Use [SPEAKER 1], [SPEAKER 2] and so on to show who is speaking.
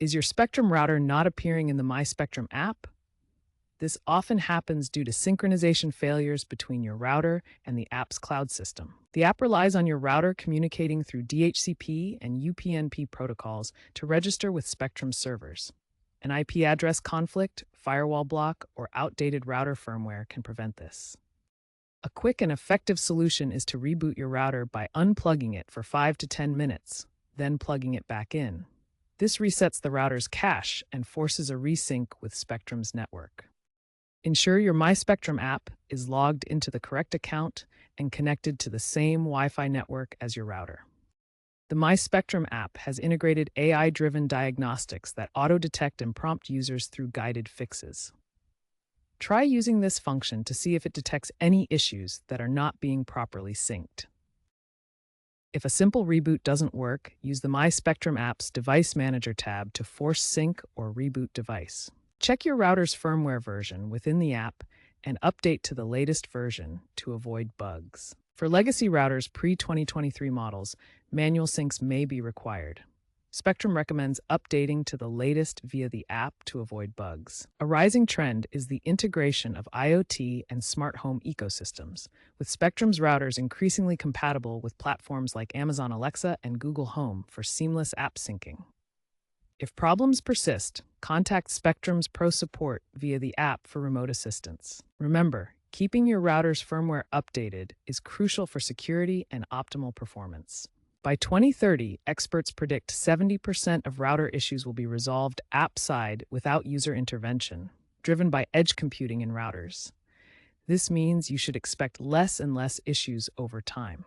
[SPEAKER 1] Is your Spectrum router not appearing in the My Spectrum app? This often happens due to synchronization failures between your router and the app's cloud system. The app relies on your router communicating through DHCP and UPnP protocols to register with Spectrum servers. An IP address conflict, firewall block, or outdated router firmware can prevent this. A quick and effective solution is to reboot your router by unplugging it for 5 to 10 minutes, then plugging it back in. This resets the router's cache and forces a resync with Spectrum's network. Ensure your My Spectrum app is logged into the correct account and connected to the same Wi-Fi network as your router. The My Spectrum app has integrated AI-driven diagnostics that auto-detect and prompt users through guided fixes. Try using this function to see if it detects any issues that are not being properly synced. If a simple reboot doesn't work, use the My Spectrum app's Device Manager tab to force sync or reboot device. Check your router's firmware version within the app and update to the latest version to avoid bugs. For legacy routers pre-2023 models, manual syncs may be required. Spectrum recommends updating to the latest via the app to avoid bugs. A rising trend is the integration of IoT and smart home ecosystems, with Spectrum's routers increasingly compatible with platforms like Amazon Alexa and Google Home for seamless app syncing. If problems persist, contact Spectrum's Pro Support via the app for remote assistance. Remember, keeping your router's firmware updated is crucial for security and optimal performance. By 2030, experts predict 70% of router issues will be resolved app-side without user intervention, driven by edge computing in routers. This means you should expect less and less issues over time.